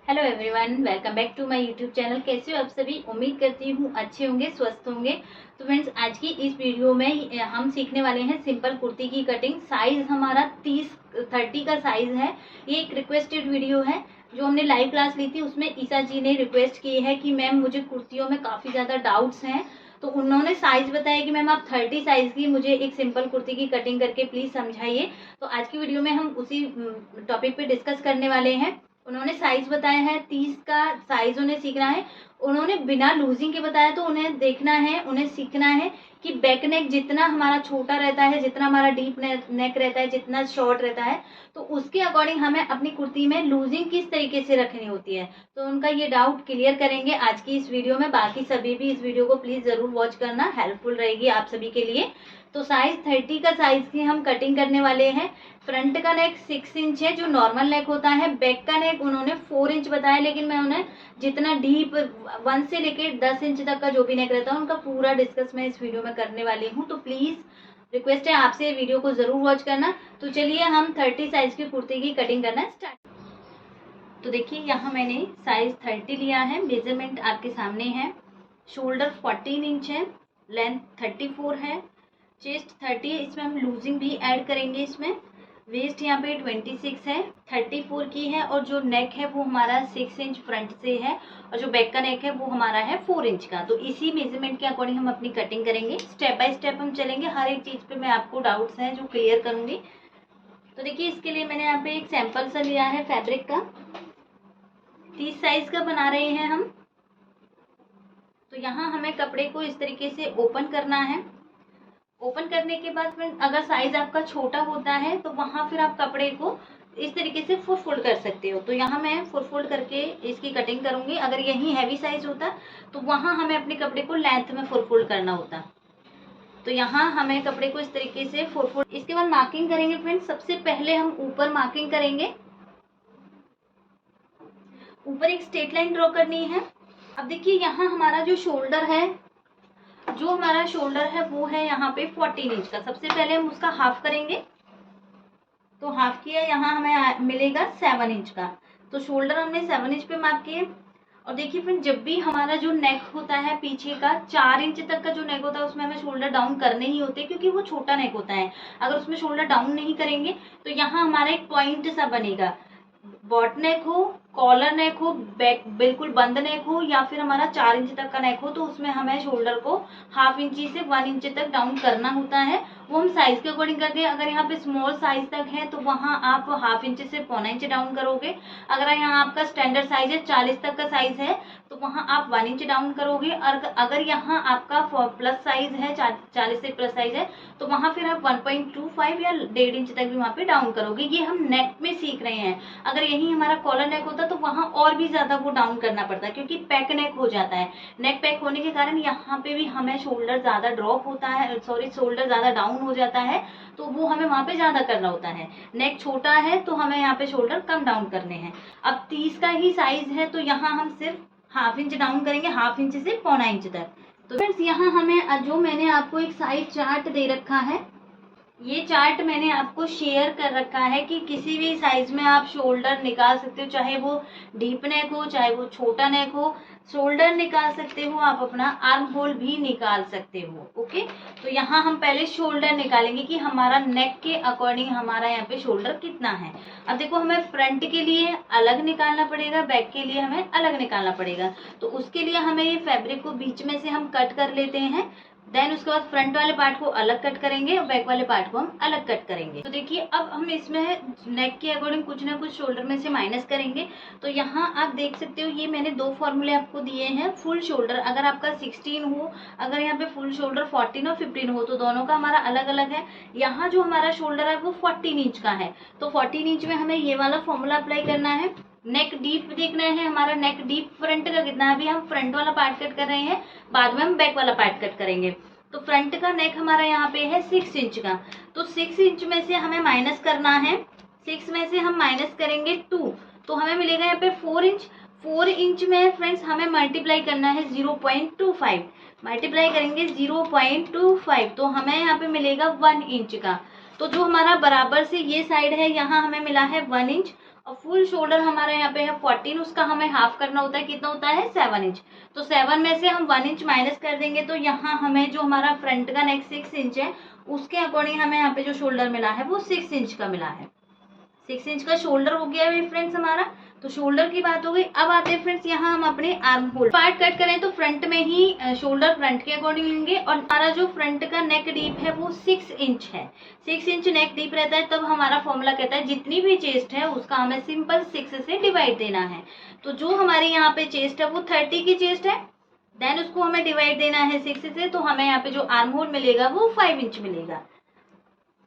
Hello everyone, welcome back to my YouTube channel. कैसे हो आप सभी? उम्मीद करती हूँ अच्छे होंगे, स्वस्थ होंगे। तो फ्रेंड्स, आज की इस वीडियो में हम सीखने वाले हैं सिंपल कुर्ती की कटिंग। साइज हमारा 30 का साइज है। ये एक रिक्वेस्टेड वीडियो है। जो हमने लाइव क्लास ली थी उसमें ईसा जी ने रिक्वेस्ट की है कि मैम मुझे कुर्तियों में काफ़ी ज़्यादा डाउट्स हैं, तो उन्होंने साइज बताया कि मैम आप 30 साइज की मुझे एक सिंपल कुर्ती की कटिंग करके प्लीज समझाइए। तो आज की वीडियो में हम उसी टॉपिक पे डिस्कस करने वाले हैं। उन्होंने साइज बताया है, 30 का साइज उन्हें सीखना है। उन्होंने बिना लूजिंग के बताया, तो उन्हें देखना है, उन्हें सीखना है कि बैक नेक जितना हमारा छोटा रहता है, जितना हमारा डीप नेक रहता है, जितना शॉर्ट रहता है, तो उसके अकॉर्डिंग हमें अपनी कुर्ती में लूजिंग किस तरीके से रखनी होती है। तो उनका ये डाउट क्लियर करेंगे आज की इस वीडियो में। बाकी सभी भी इस वीडियो को प्लीज जरूर वॉच करना, हेल्पफुल रहेगी आप सभी के लिए। तो साइज 30 का साइज की हम कटिंग करने वाले हैं। फ्रंट का नेक 6 इंच है जो नॉर्मल नेक होता है। बैक का नेक उन्होंने 4 इंच बताया, लेकिन मैं उन्हें जितना डीप 1 से लेके 10 इंच तक का जो भी नेक रहता है उनका पूरा डिस्कस मैं इस वीडियो में करने वाली हूँ। तो प्लीज रिक्वेस्ट है आपसे वीडियो को जरूर वॉच करना। तो चलिए हम 30 साइज की कुर्ती की कटिंग करना स्टार्ट। तो देखिए, यहाँ मैंने साइज 30 लिया है। मेजरमेंट आपके सामने है। शोल्डर 14 इंच है, लेंथ 34 है, चेस्ट 30 है। इसमें हम लूजिंग भी ऐड करेंगे इसमें। वेस्ट यहाँ पे 26 है, 34 की है। और जो नेक है वो हमारा 6 इंच फ्रंट से है, और जो बैक का नेक है वो हमारा है 4 इंच का। तो इसी मेजरमेंट के अकॉर्डिंग हम अपनी कटिंग करेंगे। स्टेप बाय स्टेप हम चलेंगे, हर एक चीज पे मैं आपको डाउट्स हैं जो क्लियर करूंगी। तो देखिए, इसके लिए मैंने यहाँ पे एक सैंपल सा लिया है फैब्रिक का। 30 साइज का बना रहे हैं हम। तो यहाँ हमें कपड़े को इस तरीके से ओपन करना है। ओपन करने के बाद फिर अगर साइज आपका छोटा होता है तो वहां फिर आप कपड़े को इस तरीके से फुल फोल्ड कर सकते हो। तो यहाँ मैं फुल फोल्ड करके इसकी कटिंग करूंगी। अगर यही हैवी साइज होता तो वहां हमें अपने कपड़े को लेंथ में फुल फोल्ड करना होता। तो यहाँ हमें कपड़े को इस तरीके से फुल फोल्ड। इसके बाद मार्किंग करेंगे फ्रेंड्स। सबसे पहले हम ऊपर मार्किंग करेंगे। ऊपर एक स्ट्रेट लाइन ड्रॉ करनी है। अब देखिए, यहाँ हमारा जो शोल्डर है, वो है यहाँ पे 14 इंच का। सबसे पहले हम उसका हाफ करेंगे। तो हाफ किया, यहाँ हमें मिलेगा 7 इंच का। तो शोल्डर हमने 7 इंच पे मार्क किए। और देखिए फ्रेंड, जब भी हमारा जो नेक होता है पीछे का 4 इंच तक का जो नेक होता है उसमें हमें शोल्डर डाउन करने ही होते हैं, क्योंकि वो छोटा नेक होता है। अगर उसमें शोल्डर डाउन नहीं करेंगे तो यहाँ हमारा एक पॉइंट सा बनेगा। बॉट नेक हो, कॉलर नेक हो, बैक बिल्कुल बंद नेक हो, या फिर हमारा 4 इंच तक का नेक हो, तो उसमें हमें शोल्डर को हाफ इंची से 1 इंच तक डाउन करना होता है। वो हम साइज के अकॉर्डिंग करते हैं। अगर यहाँ पे स्मॉल साइज तक है तो वहां आप हाफ इंच से 1.25 इंच डाउन करोगे। अगर यहाँ आपका स्टैंडर्ड साइज है 40 तक का साइज है तो वहां आप 1 इंच डाउन करोगे। और अगर यहाँ आपका प्लस साइज है, 40 से प्लस साइज है, तो वहां फिर आप 1.25 या 1.5 इंच तक भी वहां पे डाउन करोगे। ये हम नेक में सीख रहे हैं। अगर यही हमारा कॉलर नेक होता तो वहां और भी ज्यादा वो डाउन करना पड़ता है, क्योंकि पैक नेक हो जाता है। नेक पैक होने के कारण यहाँ पे भी हमें शोल्डर ज्यादा ड्रॉप होता है, सॉरी शोल्डर ज्यादा डाउन हो जाता है। तो वो हमें वहां पे ज्यादा करना होता है। नेक छोटा है तो हमें यहाँ पे शोल्डर कम डाउन करने हैं। अब 30 का ही साइज है तो यहाँ हम सिर्फ हाफ इंच डाउन करेंगे, हाफ इंच से 1.25 इंच तक। तो फ्रेंड्स, यहाँ हमें जो मैंने आपको एक साइज चार्ट दे रखा है, ये चार्ट मैंने आपको शेयर कर रखा है कि किसी भी साइज में आप शोल्डर निकाल सकते हो, चाहे वो डीप नेक हो, चाहे वो छोटा नेक हो। शोल्डर निकाल सकते हो आप, अपना आर्म होल भी निकाल सकते हो। ओके, तो यहाँ हम पहले शोल्डर निकालेंगे कि हमारा नेक के अकॉर्डिंग हमारा यहाँ पे शोल्डर कितना है। अब देखो, हमें फ्रंट के लिए अलग निकालना पड़ेगा, बैक के लिए हमें अलग निकालना पड़ेगा। तो उसके लिए हमें ये फैब्रिक को बीच में से हम कट कर लेते हैं। देन उसके बाद फ्रंट वाले पार्ट को अलग कट करेंगे और बैक वाले पार्ट को हम अलग कट करेंगे। तो देखिए, अब हम इसमें नेक के अकॉर्डिंग कुछ ना कुछ शोल्डर में से माइनस करेंगे। तो यहाँ आप देख सकते हो, ये मैंने 2 फॉर्मूले आपको दिए हैं। फुल शोल्डर अगर आपका 16 हो, अगर यहाँ पे फुल शोल्डर 14 और 15 हो, तो दोनों का हमारा अलग अलग है। यहाँ जो हमारा शोल्डर है वो 14 इंच का है, तो 14 इंच में हमें ये वाला फॉर्मूला अप्लाई करना है। नेक डीप देखना है, हमारा नेक डीप फ्रंट का कितना है। अभी हम फ्रंट वाला पार्ट कट कर रहे हैं, बाद में हम बैक वाला पार्ट कट करेंगे। तो फ्रंट का नेक हमारा यहाँ पे है 6 इंच का। तो 6 इंच में से हमें माइनस करना है। 6 में से हम माइनस करेंगे 2, तो हमें मिलेगा यहाँ पे 4 इंच। 4 इंच में फ्रेंड्स हमें मल्टीप्लाई करना है 0.25। मल्टीप्लाई करेंगे 0.25 तो हमें यहाँ पे मिलेगा 1 इंच का। तो जो हमारा बराबर से ये साइड है, यहाँ हमें मिला है 1 इंच, और फुल शोल्डर हमारा यहाँ पे है 14, उसका हमें हाफ करना होता है, कितना होता है 7 इंच। तो 7 में से हम 1 इंच माइनस कर देंगे, तो यहाँ हमें जो हमारा फ्रंट का नेक 6 इंच है उसके अकॉर्डिंग हमें यहाँ पे जो शोल्डर मिला है वो 6 इंच का मिला है। 6 इंच का शोल्डर हो गया है फ्रेंड्स हमारा। तो शोल्डर की बात हो गई। अब आते हैं फ्रेंड्स यहाँ हम अपने आर्म होल पार्ट कट करें तो फ्रंट में ही शोल्डर फ्रंट के अकॉर्डिंग लेंगे, और हमारा जो फ्रंट का नेक डीप है वो 6 इंच है। 6 इंच नेक डीप रहता है, तब हमारा फॉर्मूला कहता है जितनी भी चेस्ट है उसका हमें सिंपल 6 से डिवाइड देना है। तो जो हमारी यहाँ पे चेस्ट है वो 30 की चेस्ट है, देन उसको हमें डिवाइड देना है 6 से, तो हमें यहाँ पे जो आर्म होल मिलेगा वो 5 इंच मिलेगा।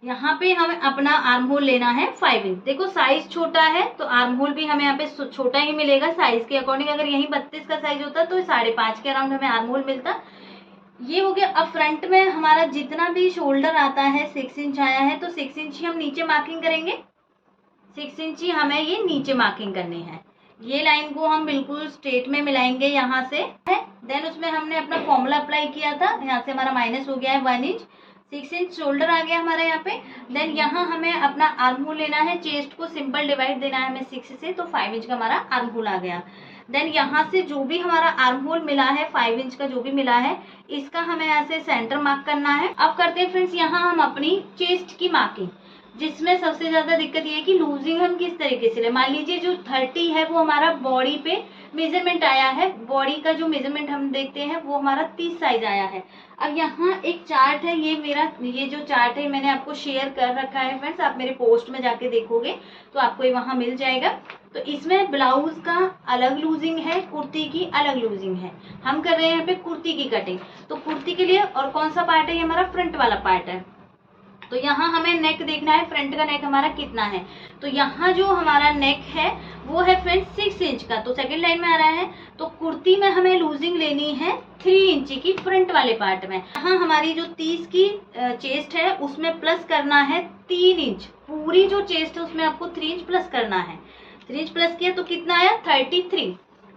यहाँ पे हमें अपना आर्म होल लेना है 5 इंच। देखो साइज छोटा है तो आर्म होल भी हमें यहाँ पे छोटा ही मिलेगा साइज के अकॉर्डिंग। अगर यही 32 का साइज होता तो 5.5 के अराउंड हमें आर्म होल मिलता। ये हो गया। अब फ्रंट में हमारा जितना भी शोल्डर आता है 6 इंच आया है, तो 6 इंच ही हम नीचे मार्किंग करेंगे। 6 इंच ही हमें ये नीचे मार्किंग करनी है। ये लाइन को हम बिल्कुल स्ट्रेट में मिलाएंगे यहाँ से है। देन उसमें हमने अपना फॉर्मूला अप्लाई किया था, यहाँ से हमारा माइनस हो गया है 1 इंच। 6 इंच शोल्डर आ गया हमारा यहाँ पे। देन यहाँ हमें अपना आर्म होल लेना है, चेस्ट को सिंपल डिवाइड देना है हमें 6 से, तो 5 इंच का हमारा आर्म होल आ गया। देन यहाँ से जो भी हमारा आर्म होल मिला है 5 इंच का जो भी मिला है, इसका हमें यहाँ से सेंटर मार्क करना है। अब करते हैं फ्रेंड्स यहाँ हम अपनी चेस्ट की मार्किंग, जिसमें सबसे ज्यादा दिक्कत ये है कि लूजिंग हम किस तरीके से ले। मान लीजिए जो 30 है वो हमारा बॉडी पे मेजरमेंट आया है, बॉडी का जो मेजरमेंट हम देखते हैं वो हमारा 30 साइज आया है। अब यहाँ एक चार्ट है, ये जो चार्ट है मैंने आपको शेयर कर रखा है फ्रेंड्स, आप मेरे पोस्ट में जाके देखोगे तो आपको ये वहां मिल जाएगा। तो इसमें ब्लाउज का अलग लूजिंग है, कुर्ती की अलग लूजिंग है। हम कर रहे हैं यहाँ पे कुर्ती की कटिंग, तो कुर्ती के लिए और कौन सा पार्ट है, ये हमारा फ्रंट वाला पार्ट है। तो यहाँ हमें नेक देखना है, फ्रंट का नेक हमारा कितना है। तो यहाँ जो हमारा नेक है वो है फ्रेंड्स 6 इंच का, तो सेकंड लाइन में आ रहा है। तो कुर्ती में हमें लूजिंग लेनी है 3 इंच की फ्रंट वाले पार्ट में। यहाँ हमारी जो 30 की चेस्ट है उसमें प्लस करना है 3 इंच। पूरी जो चेस्ट है उसमें आपको 3 इंच प्लस करना है। 3 इंच प्लस किया तो कितना आया 33।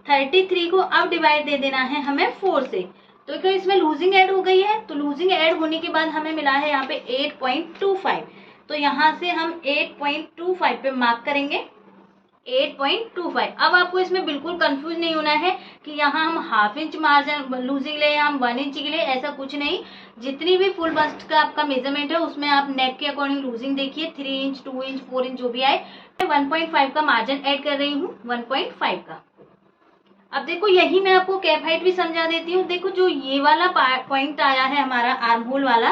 33 को अब डिवाइड दे देना है हमें 4 से। तो क्या इसमें लूजिंग ऐड हो गई है, तो लूजिंग ऐड होने के बाद हमें मिला है यहाँ पे 8.25। तो यहाँ से हम 8.25 पे मार्क करेंगे 8.25। अब आपको इसमें बिल्कुल कंफ्यूज नहीं होना है कि यहाँ हम हाफ इंच मार्जिन लूजिंग ले या हम 1 इंच के लिए, ऐसा कुछ नहीं। जितनी भी फुल बस्ट का आपका मेजरमेंट है उसमें आप नेक के अकॉर्डिंग लूजिंग देखिए, 3 इंच 2 इंच 4 इंच जो भी आए। 1.5 का मार्जिन ऐड कर रही हूँ, 1.5 का। अब देखो यही मैं आपको कैप हाइट भी समझा देती हूँ। देखो जो ये वाला पॉइंट आया है हमारा आर्म होल वाला,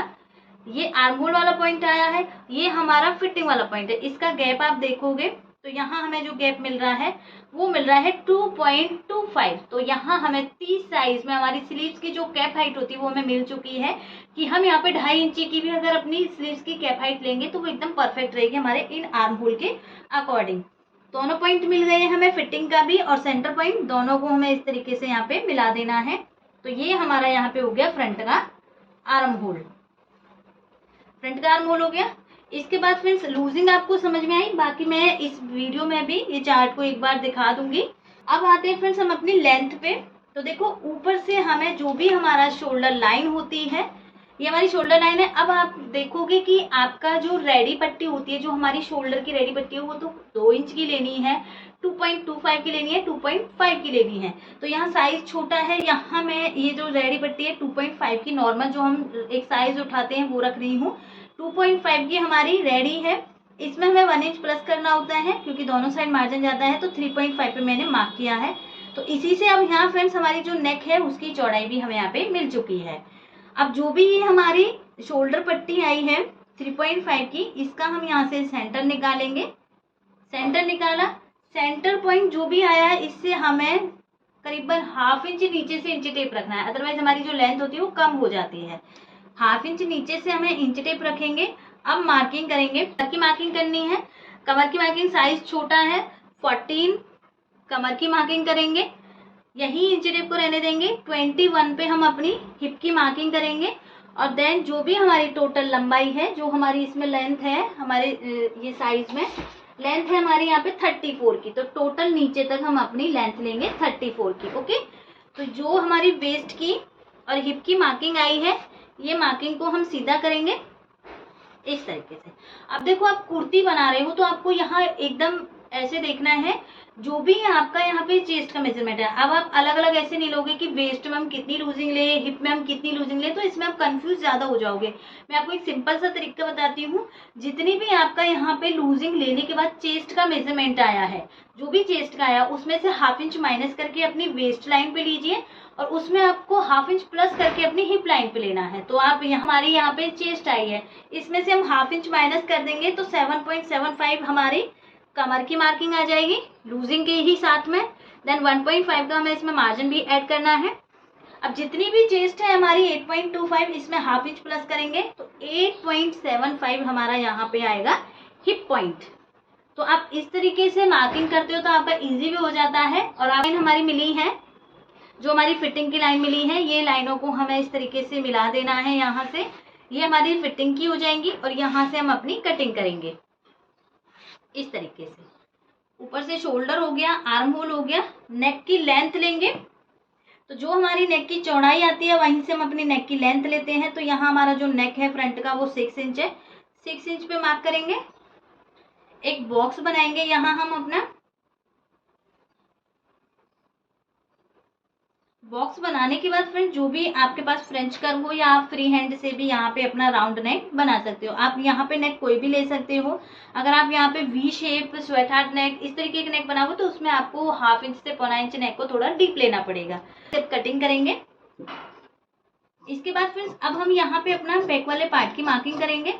ये आर्म होल वाला पॉइंट आया है, ये हमारा फिटिंग वाला पॉइंट है। इसका गैप आप देखोगे तो यहाँ हमें जो गैप मिल रहा है वो मिल रहा है 2.25। तो यहाँ हमें 30 साइज में हमारी स्लीव्स की जो कैप हाइट होती है वो हमें मिल चुकी है कि हम यहाँ पे 2.5 इंची की भी अगर अपनी स्लीव्स की कैप हाइट लेंगे तो वो एकदम परफेक्ट रहेगी हमारे इन आर्म होल के अकॉर्डिंग। दोनों पॉइंट मिल गए हमें, फिटिंग का भी और सेंटर पॉइंट, दोनों को हमें इस तरीके से यहाँ पे मिला देना है। तो ये हमारा यहाँ पे हो गया फ्रंट का आर्म होल। फ्रंट का आर्म होल हो गया। इसके बाद फ्रेंड्स लूजिंग आपको समझ में आई, बाकी मैं इस वीडियो में भी ये चार्ट को एक बार दिखा दूंगी। अब आते हैं फ्रेंड्स हम अपनी लेंथ पे। तो देखो ऊपर से हमें जो भी हमारा शोल्डर लाइन होती है, ये हमारी शोल्डर लाइन है। अब आप देखोगे कि आपका जो रेडी पट्टी होती है, जो हमारी शोल्डर की रेडी पट्टी है वो तो 2 इंच की लेनी है, 2.25 की लेनी है, 2.5 की लेनी है। तो यहाँ साइज छोटा है, यहाँ मैं ये जो रेडी पट्टी है 2.5 की नॉर्मल जो हम एक साइज उठाते हैं वो रख रही हूँ। 2.5 की हमारी रेडी है। इसमें हमें 1 इंच प्लस करना होता है क्योंकि दोनों साइड मार्जिन जाता है, तो 3.5 पे मैंने मार्क किया है। तो इसी से अब यहाँ फ्रेंड्स हमारी जो नेक है उसकी चौड़ाई भी हमें यहाँ पे मिल चुकी है। अब जो भी ये हमारी शोल्डर पट्टी आई है 3.5 की, इसका हम यहाँ से सेंटर निकालेंगे। सेंटर निकाला, सेंटर पॉइंट जो भी आया है इससे हमें करीबन हाफ इंच नीचे से इंच टेप रखना है, अदरवाइज हमारी जो लेंथ होती है वो कम हो जाती है। हाफ इंच नीचे से हमें इंच टेप रखेंगे। अब मार्किंग करेंगे, कमर की मार्किंग करनी है। कमर की मार्किंग साइज छोटा है 14, कमर की मार्किंग करेंगे, यही इंच टेप को रहने देंगे। 21 पे हम अपनी हिप की मार्किंग करेंगे। और देन जो भी हमारी टोटल लंबाई है, जो हमारी इसमें लेंथ है हमारे ये साइज में लेंथ है हमारी यहाँ पे 34 की, तो टोटल नीचे तक हम अपनी लेंथ लेंगे 34 की। ओके, तो जो हमारी वेस्ट की और हिप की मार्किंग आई है, ये मार्किंग को हम सीधा करेंगे इस तरीके से। अब देखो आप कुर्ती बना रहे हो तो आपको यहाँ एकदम ऐसे देखना है जो भी आपका यहाँ पे चेस्ट का मेजरमेंट है। अब आप अलग अलग ऐसे नहीं लोगे कि वेस्ट में हम कितनी लूजिंग ले, हिप में हम कितनी लूजिंग ले, तो इसमें आप कंफ्यूज ज्यादा हो जाओगे। मैं आपको एक सिंपल सा तरीका बताती हूँ। जितनी भी आपका यहाँ पे लूजिंग लेने के बाद चेस्ट का मेजरमेंट आया है, जो भी चेस्ट का आया उसमें से ½ इंच माइनस करके अपनी वेस्ट लाइन पे लीजिए और उसमें आपको ½ इंच प्लस करके अपनी हिप लाइन पे लेना है। तो आप हमारी यहाँ पे चेस्ट आई है, इसमें से हम ½ इंच माइनस कर देंगे तो 7.75 हमारी कमर की मार्किंग आ जाएगी लूजिंग के ही साथ में। देन 1.5 का हमें इसमें मार्जिन भी ऐड करना है। अब जितनी भी चेस्ट है हमारी 8.25, इसमें ½ इंच प्लस करेंगे तो 8.75 हमारा यहाँ पे आएगा हिप पॉइंट। तो आप इस तरीके से मार्किंग करते हो तो आपका इजी भी हो जाता है। और लाइन हमारी मिली है, जो हमारी फिटिंग की लाइन मिली है, ये लाइनों को हमें इस तरीके से मिला देना है। यहाँ से ये हमारी फिटिंग की हो जाएंगी और यहाँ से हम अपनी कटिंग करेंगे इस तरीके से। ऊपर से शोल्डर हो गया, आर्म होल हो गया। नेक की लेंथ लेंगे तो जो हमारी नेक की चौड़ाई आती है वहीं से हम अपनी नेक की लेंथ लेते हैं। तो यहाँ हमारा जो नेक है फ्रंट का वो 6 इंच है, 6 इंच पे मार्क करेंगे। एक बॉक्स बनाएंगे यहाँ हम अपना। बॉक्स बनाने के बाद फ्रेंड जो भी आपके पास फ्रेंच कर्व हो या आप फ्री हैंड से भी यहाँ पे अपना राउंड नेक बना सकते हो। आप यहाँ पे नेक कोई भी ले सकते हो। अगर आप यहाँ पे वी शेप, स्वेट हार्ट नेक, इस तरीके के नेक बनाओगे तो उसमें आपको ½ इंच से 1.25 इंच नेक को थोड़ा डीप लेना पड़ेगा। जब कटिंग करेंगे इसके बाद फ्रेंड्स अब हम यहाँ पे अपना बैक वाले पार्ट की मार्किंग करेंगे।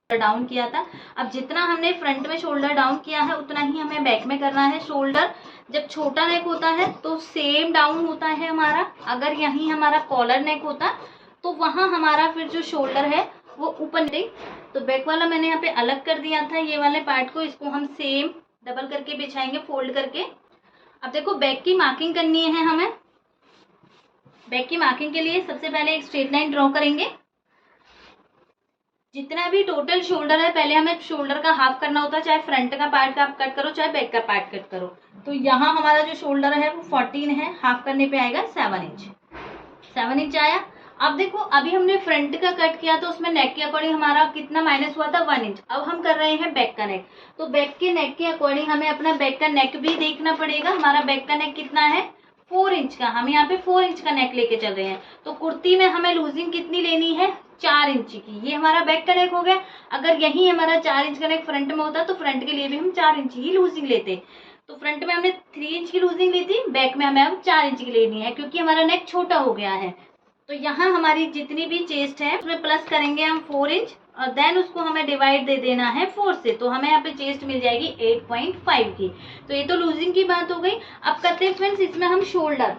डाउन किया था, अब जितना हमने फ्रंट में शोल्डर डाउन किया है उतना ही हमें बैक में करना है। शोल्डर जब छोटा नेक होता है तो सेम डाउन होता है हमारा। अगर यहीं हमारा कॉलर नेक होता तो वहां हमारा फिर जो शोल्डर है वो ऊपर नहीं। तो बैक वाला मैंने यहाँ पे अलग कर दिया था ये वाले पार्ट को, इसको हम सेम डबल करके बिछाएंगे फोल्ड करके। अब देखो बैक की मार्किंग करनी है हमें। बैक की मार्किंग के लिए सबसे पहले एक स्ट्रेट लाइन ड्रॉ करेंगे। जितना भी टोटल शोल्डर है पहले हमें शोल्डर का हाफ करना होता है, चाहे फ्रंट का पार्ट का आप कट करो चाहे बैक का पार्ट कट करो। तो यहाँ हमारा जो शोल्डर है वो 14 है, हाफ करने पे आएगा 7 इंच। 7 इंच आया। अब देखो अभी हमने फ्रंट का कट किया तो उसमें नेक के अकॉर्डिंग हमारा कितना माइनस हुआ था 1 इंच। अब हम कर रहे हैं बैक का नेक, तो बैक के नेक के अकॉर्डिंग हमें अपना बैक का नेक भी देखना पड़ेगा। हमारा बैक का नेक कितना है 4 इंच का, हम यहाँ पे 4 इंच का नेक लेके चल रहे हैं। तो कुर्ती में हमें लूजिंग कितनी लेनी है 4 इंच की। ये हमारा बैक का नेक हो गया। अगर यही हमारा 4 इंच का नेक फ्रंट में होता तो फ्रंट के लिए भी हम 4 इंच ही लूजिंग लेते। तो फ्रंट में हमने 3 इंच की लूजिंग ली थी, बैक में हमें अब 4 इंच की लेनी है क्योंकि हमारा नेक छोटा हो गया है। तो यहाँ हमारी जितनी भी चेस्ट है उसमें प्लस करेंगे हम 4 इंच और देन उसको हमें डिवाइड दे देना है 4 से। तो हमें यहाँ पे चेस्ट मिल जाएगी 8.5 की। तो ये तो लूजिंग की बात हो गई। अब करते हैं फ्रेंड्स इसमें हम शोल्डर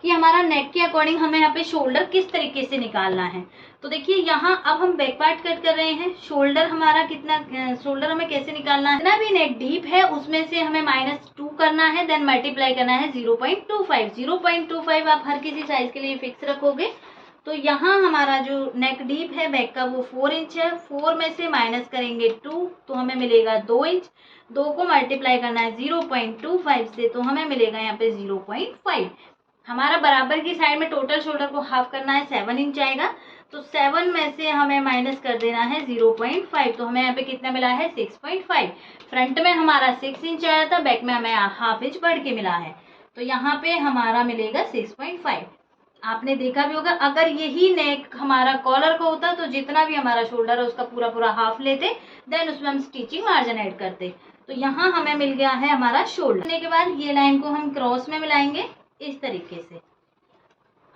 कि हमारा नेक के अकॉर्डिंग हमें यहाँ पे शोल्डर किस तरीके से निकालना है। तो देखिए यहाँ अब हम बैक पार्ट कट कर रहे हैं। शोल्डर हमारा कितना, शोल्डर हमें कैसे निकालना है, जितना भी नेक डीप है उसमें से हमें -2 करना है, देन मल्टीप्लाई करना है 0.25। 0.25 आप हर किसी साइज के लिए फिक्स रखोगे। तो यहाँ हमारा जो नेक डीप है बैक का वो 4 इंच है। 4 में से माइनस करेंगे 2 तो हमें मिलेगा 2 इंच। 2 को मल्टीप्लाई करना है 0.25 से तो हमें मिलेगा यहाँ पे 0.5। हमारा बराबर की साइड में टोटल शोल्डर को हाफ करना है 7 इंच आएगा। तो 7 में से हमें माइनस कर देना है 0.5 तो हमें यहाँ पे कितना मिला है 6.5। फ्रंट में हमारा 6 इंच आया था, बैक में हमें ½ इंच बढ़ के मिला है। तो यहाँ पे हमारा मिलेगा 6.5। आपने देखा भी होगा अगर यही नेक हमारा कॉलर का होता तो जितना भी हमारा शोल्डर है उसका पूरा पूरा हाफ लेते, देन उसमें हम स्टिचिंग मार्जिन ऐड करते। तो यहाँ हमें मिल गया है हमारा शोल्डर। के बाद ये लाइन को हम क्रॉस में मिलाएंगे इस तरीके से।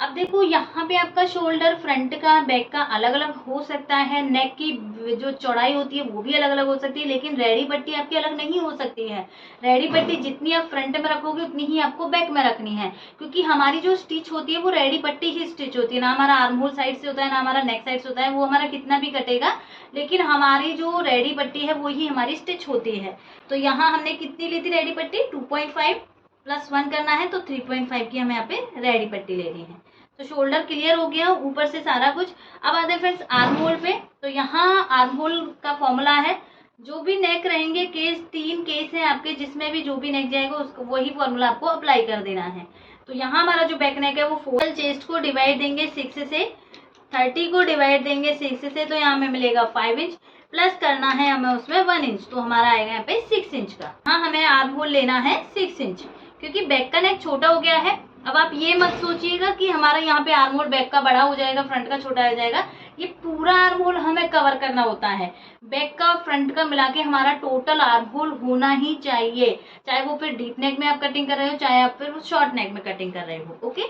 अब देखो यहाँ पे आपका शोल्डर फ्रंट का बैक का अलग अलग हो सकता है, नेक की जो चौड़ाई होती है वो भी अलग अलग हो सकती है, लेकिन रेडी पट्टी आपकी अलग नहीं हो सकती है। रेडी पट्टी जितनी आप फ्रंट में रखोगे उतनी ही आपको बैक में रखनी है, क्योंकि हमारी जो स्टिच होती है वो रेडी पट्टी ही स्टिच होती है। ना हमारा आर्म होल साइड से होता है ना हमारा नेक साइड से होता है, वो हमारा कितना भी कटेगा लेकिन हमारी जो रेडी पट्टी है वो ही हमारी स्टिच होती है। तो यहाँ हमने कितनी ली थी रेडी पट्टी 2.5 + 1 करना है तो 3.5 की हमें यहाँ पे रेडी पट्टी लेनी है। तो शोल्डर क्लियर हो गया ऊपर से सारा कुछ। अब आते हैं फ्रेंड्स आर्म होल पे। तो यहाँ आर्म होल का फॉर्मूला है, जो भी नेक रहेंगे केस 3 केस है आपके, जिसमें भी जो भी नेक जाएगा उसको वही फॉर्मूला आपको अप्लाई कर देना है। तो यहाँ हमारा जो बैक नेक है वो 4 चेस्ट को डिवाइड देंगे 6 से, 30 को डिवाइड देंगे 6 से तो यहाँ हमें मिलेगा 5 इंच। प्लस करना है हमें उसमें 1 इंच, तो हमारा आएगा यहाँ पे 6 इंच का। हाँ, हमें आर्म होल लेना है 6 इंच, क्योंकि बैक का नेक छोटा हो गया है। अब आप ये मत सोचिएगा कि हमारा यहाँ पे आर्म होल बैक का बड़ा हो जाएगा, फ्रंट का छोटा हो जाएगा। ये पूरा आर्म होल हमें कवर करना होता है, बैक का फ्रंट का मिला के हमारा टोटल आर्म होल होना ही चाहिए, चाहे वो फिर डीप नेक में आप कटिंग कर रहे हो, चाहे आप फिर शॉर्ट नेक में कटिंग कर रहे हो। ओके,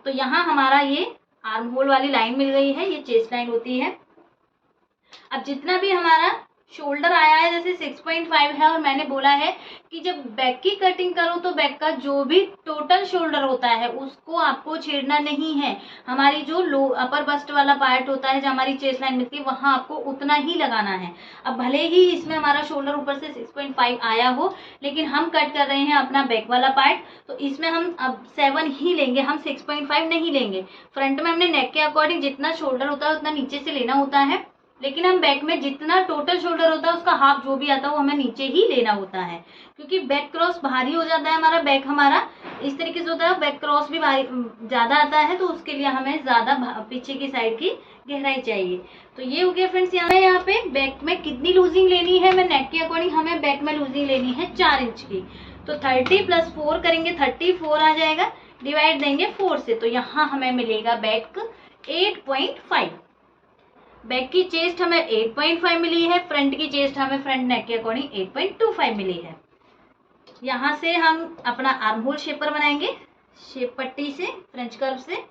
तो यहाँ हमारा ये आर्म होल वाली लाइन मिल गई है, ये चेस्ट लाइन होती है। अब जितना भी हमारा शोल्डर आया है, जैसे 6.5 है, और मैंने बोला है कि जब बैक की कटिंग करो तो बैक का जो भी टोटल शोल्डर होता है उसको आपको छेड़ना नहीं है। हमारी जो लो अपर बस्ट वाला पार्ट होता है, जो हमारी चेस्ट लाइन मिलती है, वहां आपको उतना ही लगाना है। अब भले ही इसमें हमारा शोल्डर ऊपर से 6.5 आया हो, लेकिन हम कट कर रहे हैं अपना बैक वाला पार्ट, तो इसमें हम अब 7 ही लेंगे, हम 6.5 नहीं लेंगे। फ्रंट में हमने नेक के अकॉर्डिंग जितना शोल्डर होता है उतना नीचे से लेना होता है, लेकिन हम बैक में जितना टोटल शोल्डर होता है उसका हाफ जो भी आता है वो हमें नीचे ही लेना होता है, क्योंकि बैक क्रॉस भारी हो जाता है हमारा। बैक हमारा इस तरीके से होता है, बैक क्रॉस भी भारी ज्यादा आता है, तो उसके लिए हमें ज्यादा पीछे की साइड की गहराई चाहिए। तो ये हो गया फ्रेंड्स। यहाँ पे बैक में कितनी लूजिंग लेनी है, मैं नेक के अकॉर्डिंग हमें बैक में लूजिंग लेनी है 4 इंच की। तो 30 + 4 करेंगे, 34 आ जाएगा, डिवाइड देंगे 4 से, तो यहाँ हमें मिलेगा बैक 8.5। बैक की चेस्ट हमें 8.5 मिली है, फ्रंट की चेस्ट हमें फ्रंट नेक के अकॉर्डिंग 8.25 मिली है। यहाँ से हम अपना आर्म होल शेप पर बनाएंगे, शेप पट्टी से, फ्रेंच कर्व से,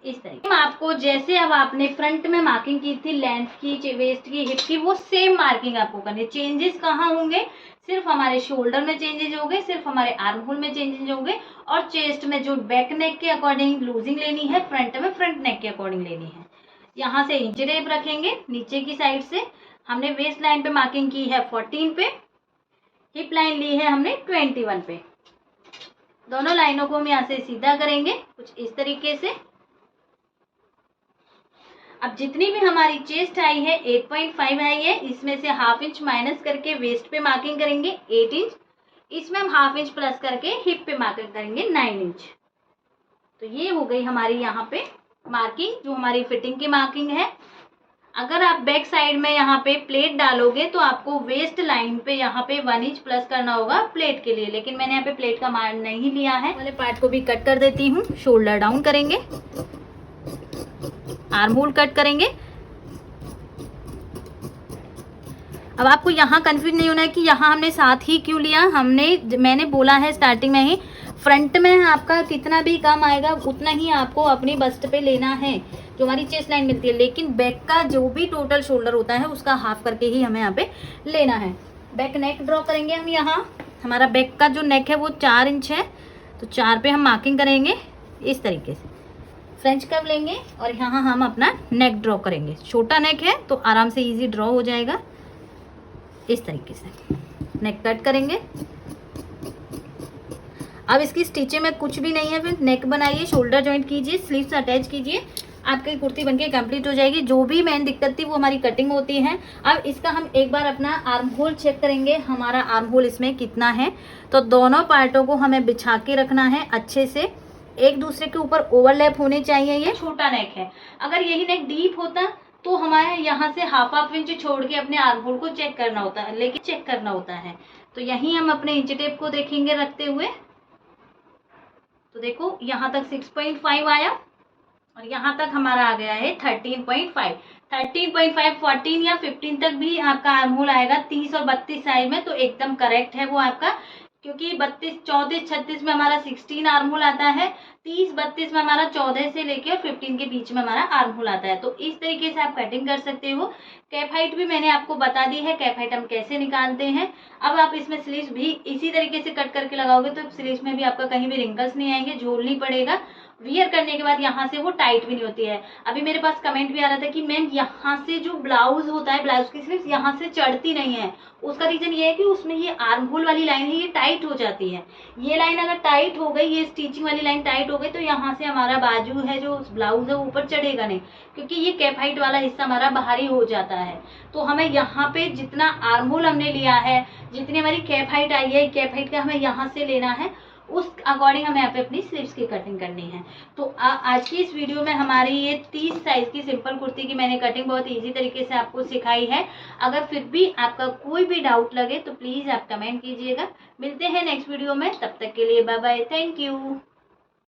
इस तरीके। आपको जैसे अब आपने फ्रंट में मार्किंग की थी लेंथ की, वेस्ट की, हिप की, वो सेम मार्किंग आपको करनी है। चेंजेस कहाँ होंगे? सिर्फ हमारे शोल्डर में चेंजेस होंगे, सिर्फ हमारे आर्म होल में चेंजेस होंगे, और चेस्ट में जो बैक नेक के अकॉर्डिंग लूजिंग लेनी है, फ्रंट में फ्रंट नेक के अकॉर्डिंग लेनी है। यहाँ से इंच टेप रखेंगे नीचे की साइड से। हमने वेस्ट लाइन पे मार्किंग की है 14 पे, हिप लाइन ली है हमने 21 पे। दोनों लाइनों को हम यहाँ से सीधा करेंगे कुछ इस तरीके से। अब जितनी भी हमारी चेस्ट आई है 8.5 आई है, इसमें से ½ इंच माइनस करके वेस्ट पे मार्किंग करेंगे 8 इंच, इसमें हम ½ इंच प्लस करके हिप पे मार्किंग करेंगे 9 इंच। तो ये हो गई हमारी यहाँ पे मार्किंग, जो हमारी फिटिंग की मार्किंग है। अगर आप बैक साइड में यहाँ पे प्लेट डालोगे तो आपको वेस्ट लाइन पे यहाँ पे 1 इंच प्लस करना होगा प्लेट के लिए, लेकिन मैंने यहाँ पे प्लेट का मान नहीं लिया है। वाले पार्ट को भी कट कर देती हूँ। शोल्डर डाउन करेंगे, आर्म होल कट करेंगे। अब आपको यहाँ कंफ्यूज नहीं होना है कि यहाँ हमने 7 ही क्यों लिया। मैंने बोला है स्टार्टिंग में ही, फ्रंट में आपका कितना भी कम आएगा उतना ही आपको अपनी बस्ट पे लेना है, जो हमारी चेस्ट लाइन मिलती है, लेकिन बैक का जो भी टोटल शोल्डर होता है उसका हाफ करके ही हमें यहाँ पे लेना है। बैक नेक ड्रॉ करेंगे हम। यहाँ हमारा बैक का जो नेक है वो 4 इंच है, तो 4 पे हम मार्किंग करेंगे इस तरीके से। फ्रेंच कर्व लेंगे और यहाँ हम अपना नेक ड्रॉ करेंगे। छोटा नेक है तो आराम से ईजी ड्रॉ हो जाएगा। इस तरीके से नेक कट करेंगे। अब इसकी स्टिचिंग में कुछ भी नहीं है, फिर नेक बनाइए, शोल्डर जॉइंट कीजिए, स्लीव्स अटैच कीजिए, आपकी कुर्ती बनके कंप्लीट हो जाएगी। जो भी मेन दिक्कत थी वो हमारी कटिंग होती है। अब इसका हम एक बार अपना आर्म होल चेक करेंगे, हमारा आर्म होल इसमें कितना है। तो दोनों पार्टों को हमें बिछा के रखना है अच्छे से, एक दूसरे के ऊपर ओवरलैप होने चाहिए। ये छोटा नेक है, अगर यही नेक डीप होता तो हमारे यहाँ से ½ इंच छोड़ के अपने आर्म होल को चेक करना होता है, लेकिन चेक करना होता है। तो यहीं हम अपने इंच टेप को देखेंगे रखते हुए। तो देखो यहाँ तक 6.5 आया और यहाँ तक हमारा आ गया है 13.5। 13.5, 14 या 15 तक भी आपका आर्म होल आएगा 30 और 32 साइज में, तो एकदम करेक्ट है वो आपका, क्योंकि 32, 34, 36 में हमारा 16 आर्म होल आता है, 30, 32 में हमारा 14 से लेकर 15 के बीच में हमारा आर्म होल आता है। तो इस तरीके से आप कटिंग कर सकते हो। कैप हाइट भी मैंने आपको बता दी है, कैप हाइट हम कैसे निकालते हैं। अब आप इसमें स्लीव्स भी इसी तरीके से कट करके लगाओगे तो स्लीव्स में भी आपका कहीं भी रिंकल्स नहीं आएंगे, झोल नहीं पड़ेगा। वियर करने के बाद यहाँ से वो टाइट भी नहीं होती है। अभी मेरे पास कमेंट भी आ रहा था कि मैम यहाँ से जो ब्लाउज होता है, ब्लाउज की स्लीव्स यहाँ से चढ़ती नहीं है। उसका रीजन ये है कि उसमें ये आर्म होल वाली लाइन है, ये टाइट हो जाती है। ये लाइन अगर टाइट हो गई, ये स्टिचिंग वाली लाइन टाइट हो गई, तो यहाँ से हमारा बाजू है जो ब्लाउज है वो ऊपर चढ़ेगा नहीं, क्योंकि ये कैप हाइट वाला हिस्सा हमारा बाहरी हो जाता है। तो हमें यहाँ पे जितना आर्म होल हमने लिया है, जितनी हमारी कैप हाइट आई है, कैप हाइट का हमें यहाँ से लेना है, उस अकॉर्डिंग हमें यहाँ पे अपनी स्लीव्स की कटिंग करनी है। तो आज की इस वीडियो में हमारी ये 30 साइज की सिंपल कुर्ती की मैंने कटिंग बहुत ईजी तरीके से आपको सिखाई है। अगर फिर भी आपका कोई भी डाउट लगे तो प्लीज आप कमेंट कीजिएगा। मिलते हैं नेक्स्ट वीडियो में, तब तक के लिए बाय बाय, थैंक यू।